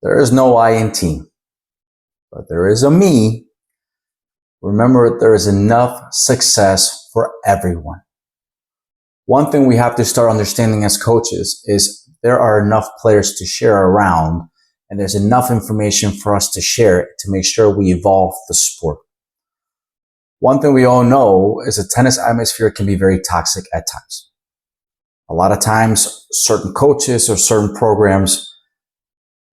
There is no I in team, but there is a me. Remember, there is enough success for everyone. One thing we have to start understanding as coaches is there are enough players to share around, and there's enough information for us to share to make sure we evolve the sport. One thing we all know is a tennis atmosphere can be very toxic at times. A lot of times, certain coaches or certain programs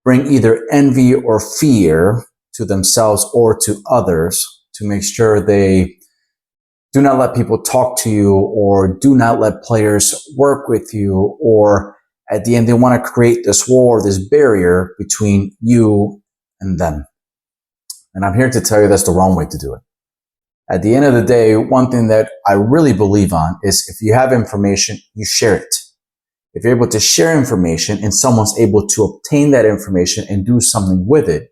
bring either envy or fear to themselves or to others to make sure they do not let people talk to you or do not let players work with you, or at the end, they want to create this wall or this barrier between you and them. And I'm here to tell you that's the wrong way to do it. At the end of the day, one thing that I really believe on is if you have information, you share it. If you're able to share information and someone's able to obtain that information and do something with it,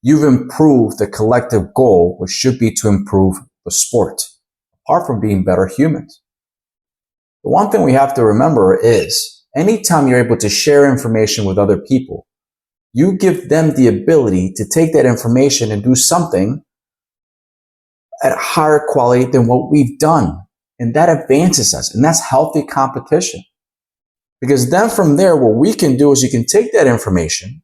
you've improved the collective goal, which should be to improve the sport, apart from being better humans. The one thing we have to remember is anytime you're able to share information with other people, you give them the ability to take that information and do something at a higher quality than what we've done. And that advances us. And that's healthy competition. Because then from there, what we can do is you can take that information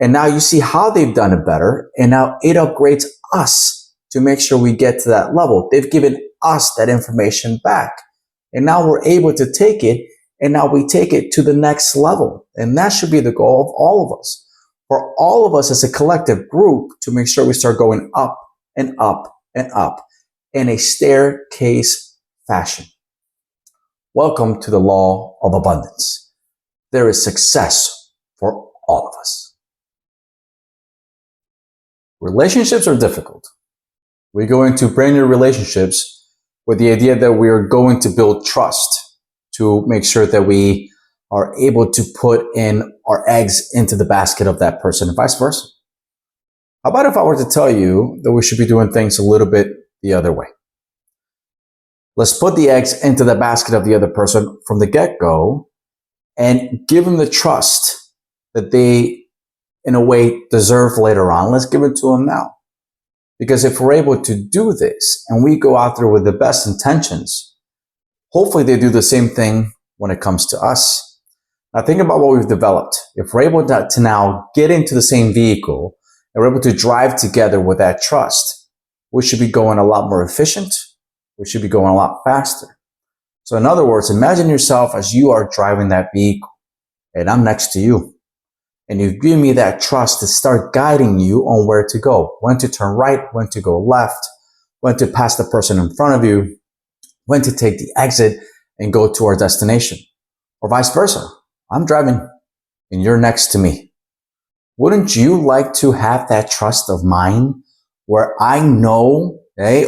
and now you see how they've done it better. And now it upgrades us to make sure we get to that level. They've given us that information back. And now we're able to take it, and now we take it to the next level. And that should be the goal of all of us. For all of us as a collective group to make sure we start going up and up and up in a staircase fashion. Welcome to the law of abundance. There is success for all of us. Relationships are difficult. We go into brand new relationships with the idea that we are going to build trust to make sure that we are able to put in our eggs into the basket of that person and vice versa. How about if I were to tell you that we should be doing things a little bit the other way? Let's put the eggs into the basket of the other person from the get-go and give them the trust that they, in a way, deserve later on. Let's give it to them now. Because if we're able to do this and we go out there with the best intentions, hopefully they do the same thing when it comes to us. Now think about what we've developed. If we're able to now get into the same vehicle and we're able to drive together with that trust, we should be going a lot more efficient. We should be going a lot faster. So in other words, imagine yourself as you are driving that vehicle and I'm next to you. And you've given me that trust to start guiding you on where to go, when to turn right, when to go left, when to pass the person in front of you, when to take the exit and go to our destination, or vice versa. I'm driving and you're next to me. Wouldn't you like to have that trust of mine where I know,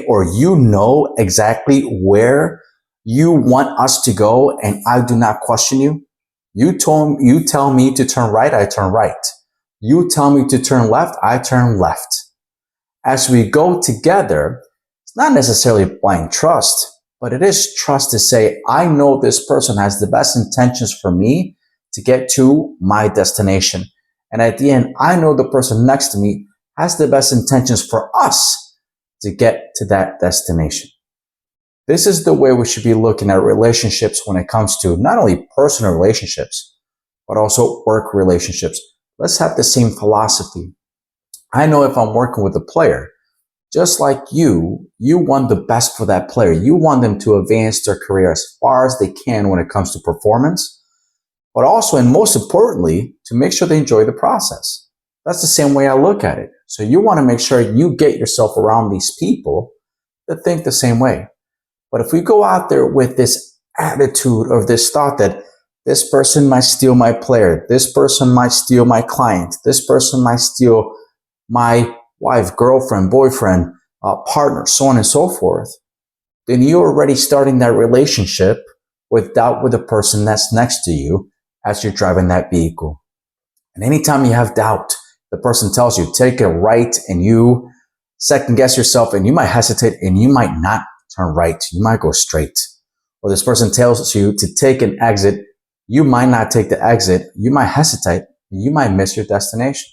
or you know exactly where you want us to go and I do not question you? You tell me to turn right, I turn right. You tell me to turn left, I turn left. As we go together, it's not necessarily blind trust, but it is trust to say, I know this person has the best intentions for me to get to my destination. And at the end, I know the person next to me has the best intentions for us to get to that destination. This is the way we should be looking at relationships when it comes to not only personal relationships, but also work relationships. Let's have the same philosophy. I know if I'm working with a player, just like you want the best for that player. You want them to advance their career as far as they can when it comes to performance, but also, and most importantly, to make sure they enjoy the process. That's the same way I look at it. So you want to make sure you get yourself around these people that think the same way. But if we go out there with this attitude or this thought that this person might steal my player, this person might steal my client, this person might steal my wife, girlfriend, boyfriend, partner, so on and so forth, then you're already starting that relationship with doubt with the person that's next to you as you're driving that vehicle. And anytime you have doubt, the person tells you, take a right, and you second guess yourself and you might hesitate and you might not turn right. You might go straight. Or this person tells you to take an exit. You might not take the exit. You might hesitate. You might miss your destination.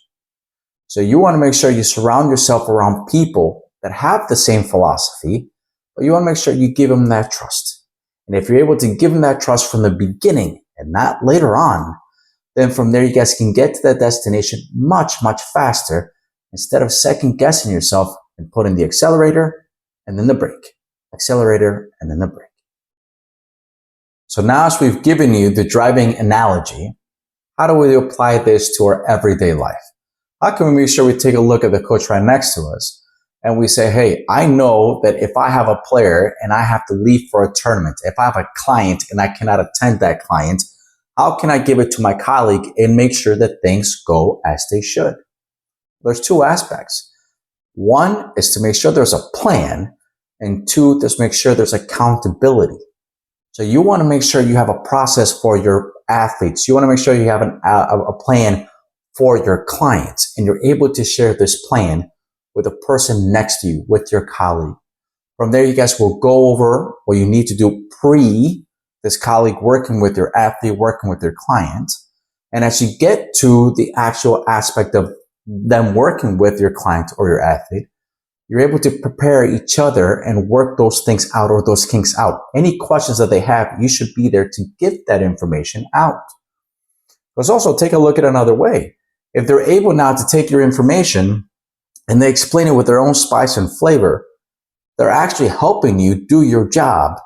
So you want to make sure you surround yourself around people that have the same philosophy, but you want to make sure you give them that trust. And if you're able to give them that trust from the beginning and not later on, then from there you guys can get to that destination much, much faster instead of second guessing yourself and putting the accelerator and then the brake, accelerator and then the brake. So now as we've given you the driving analogy, how do we apply this to our everyday life? How can we make sure we take a look at the coach right next to us and we say, hey, I know that if I have a player and I have to leave for a tournament, if I have a client and I cannot attend that client, how can I give it to my colleague and make sure that things go as they should? There's two aspects. One is to make sure there's a plan, and two, just make sure there's accountability. So you want to make sure you have a process for your athletes. You want to make sure you have a plan for your clients, and you're able to share this plan with the person next to you, with your colleague. From there, you guys will go over what you need to do pre this colleague working with your athlete, working with your client. And as you get to the actual aspect of them working with your client or your athlete, you're able to prepare each other and work those things out or those kinks out. Any questions that they have, you should be there to give that information out. Let's also take a look at another way. If they're able now to take your information and they explain it with their own spice and flavor, they're actually helping you do your job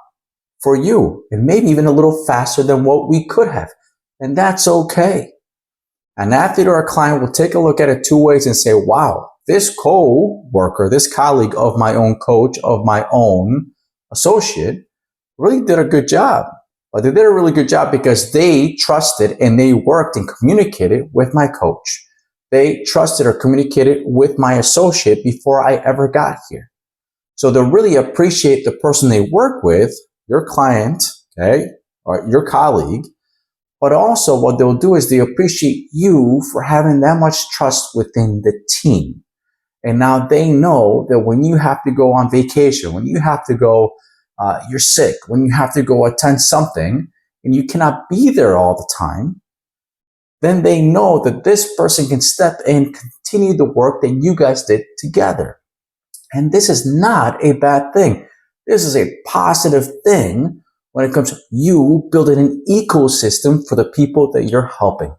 for you, and maybe even a little faster than what we could have. And that's okay. An athlete or a client will take a look at it two ways and say, wow, this co-worker, this colleague of my own coach, of my own associate, really did a good job. But they did a really good job because they trusted and they worked and communicated with my coach. They trusted or communicated with my associate before I ever got here. So they'll really appreciate the person they work with, your client, okay, or your colleague, but also what they'll do is they appreciate you for having that much trust within the team. And now they know that when you have to go on vacation, when you have to go, you're sick, when you have to go attend something and you cannot be there all the time, then they know that this person can step in and continue the work that you guys did together. And this is not a bad thing. This is a positive thing when it comes to you building an ecosystem for the people that you're helping.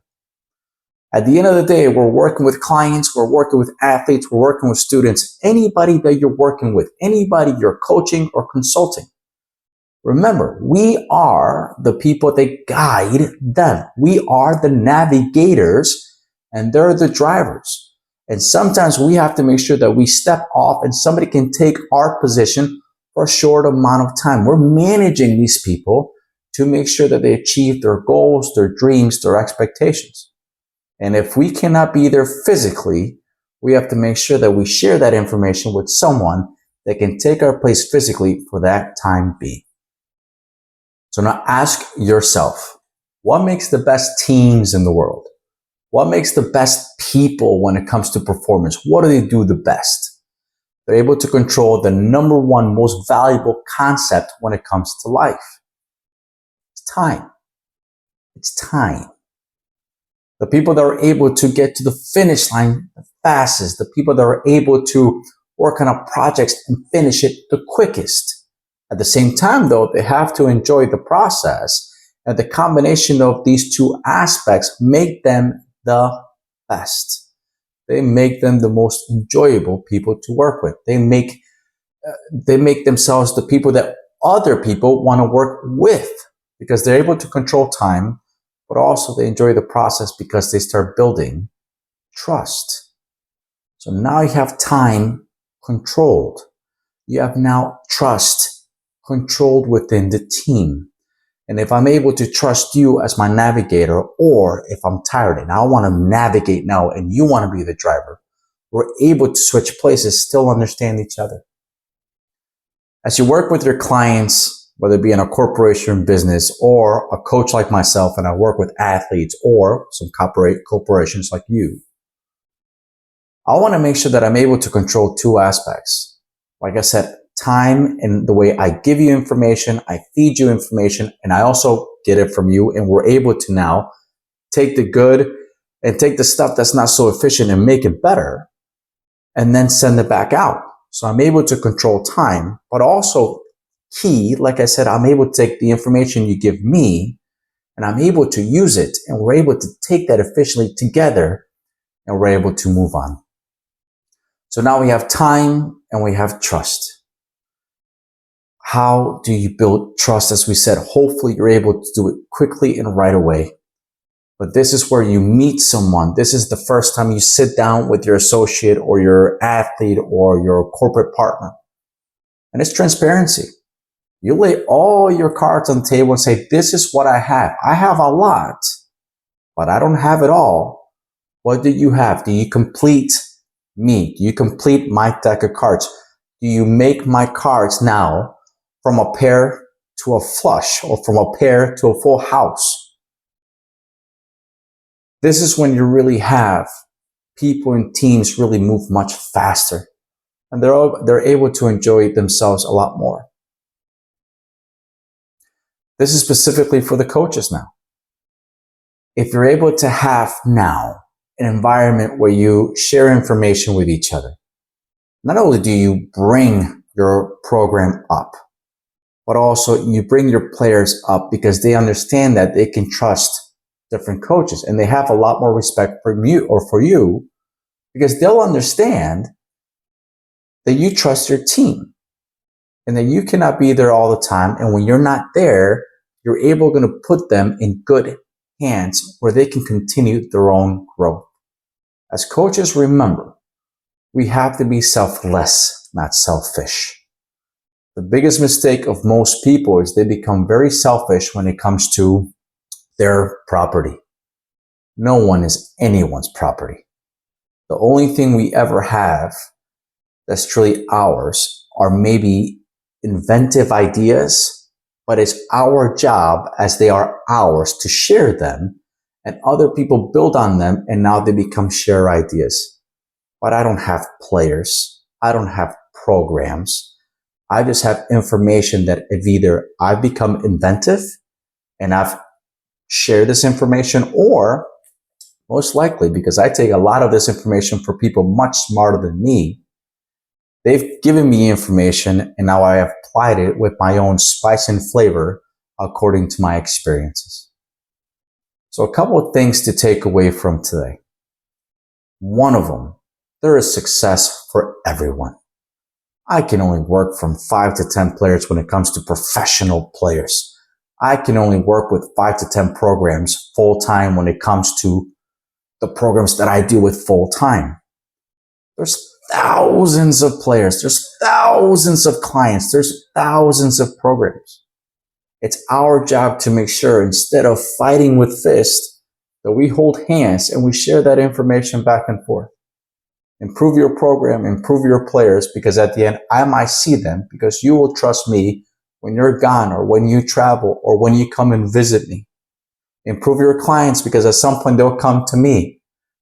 At the end of the day, we're working with clients, we're working with athletes, we're working with students, anybody that you're working with, anybody you're coaching or consulting. Remember, we are the people that guide them. We are the navigators and they're the drivers. And sometimes we have to make sure that we step off and somebody can take our position for a short amount of time. We're managing these people to make sure that they achieve their goals, their dreams, their expectations. And if we cannot be there physically, we have to make sure that we share that information with someone that can take our place physically for that time being. So now ask yourself, what makes the best teams in the world? What makes the best people when it comes to performance? What do they do the best? They're able to control the number one most valuable concept when it comes to life. It's time. It's time. The people that are able to get to the finish line the fastest, the people that are able to work on a project and finish it the quickest. At the same time, though, they have to enjoy the process, and the combination of these two aspects make them the best. They make them the most enjoyable people to work with. They make themselves the people that other people want to work with because they're able to control time, but also they enjoy the process because they start building trust. So now you have time controlled. You have now trust controlled within the team. And if I'm able to trust you as my navigator, or if I'm tired and I want to navigate now and you want to be the driver, we're able to switch places, still understand each other. As you work with your clients, whether it be in a corporation business or a coach like myself, and I work with athletes or some corporations like you, I want to make sure that I'm able to control two aspects. Like I said, time and the way I give you information, I feed you information, and I also get it from you, and we're able to now take the good and take the stuff that's not so efficient and make it better and then send it back out. So I'm able to control time, but also key, like I said, I'm able to take the information you give me and I'm able to use it, and we're able to take that efficiently together and we're able to move on. So now we have time and we have trust. How do you build trust? As we said, hopefully you're able to do it quickly and right away. But this is where you meet someone. This is the first time you sit down with your associate or your athlete or your corporate partner. And it's transparency. You lay all your cards on the table and say, this is what I have. I have a lot, but I don't have it all. What do you have? Do you complete me? Do you complete my deck of cards? Do you make my cards now from a pair to a flush or from a pair to a full house? This is when you really have people and teams really move much faster, and they're able to enjoy themselves a lot more. This is specifically for the coaches now. If you're able to have now an environment where you share information with each other, not only do you bring your program up, but also you bring your players up because they understand that they can trust different coaches and they have a lot more respect for you because they'll understand that you trust your team and that you cannot be there all the time. And when you're not there, you're able to put them in good hands where they can continue their own growth. As coaches, remember, we have to be selfless, not selfish. The biggest mistake of most people is they become very selfish when it comes to their property. No one is anyone's property. The only thing we ever have that's truly ours are maybe inventive ideas, but it's our job as they are ours to share them, and other people build on them and now they become share ideas. But I don't have players. I don't have programs. I just have information that if either I've become inventive and I've shared this information, or most likely because I take a lot of this information for people much smarter than me, they've given me information and now I have applied it with my own spice and flavor according to my experiences. So a couple of things to take away from today. One of them, there is success for everyone. I can only work from 5 to 10 players when it comes to professional players. I can only work with 5 to 10 programs full time when it comes to the programs that I do with full time. There's thousands of players. There's thousands of clients. There's thousands of programs. It's our job to make sure instead of fighting with fists that we hold hands and we share that information back and forth. Improve your program, improve your players, because at the end, I might see them because you will trust me when you're gone or when you travel or when you come and visit me. Improve your clients because at some point they'll come to me.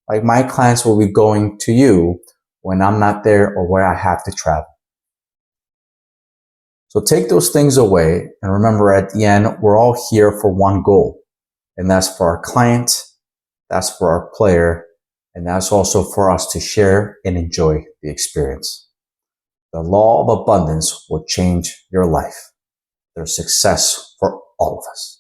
Like my clients will be going to you when I'm not there or where I have to travel. So take those things away and remember at the end, we're all here for one goal, and that's for our client, that's for our player, and that's also for us to share and enjoy the experience. The law of abundance will change your life. There's success for all of us.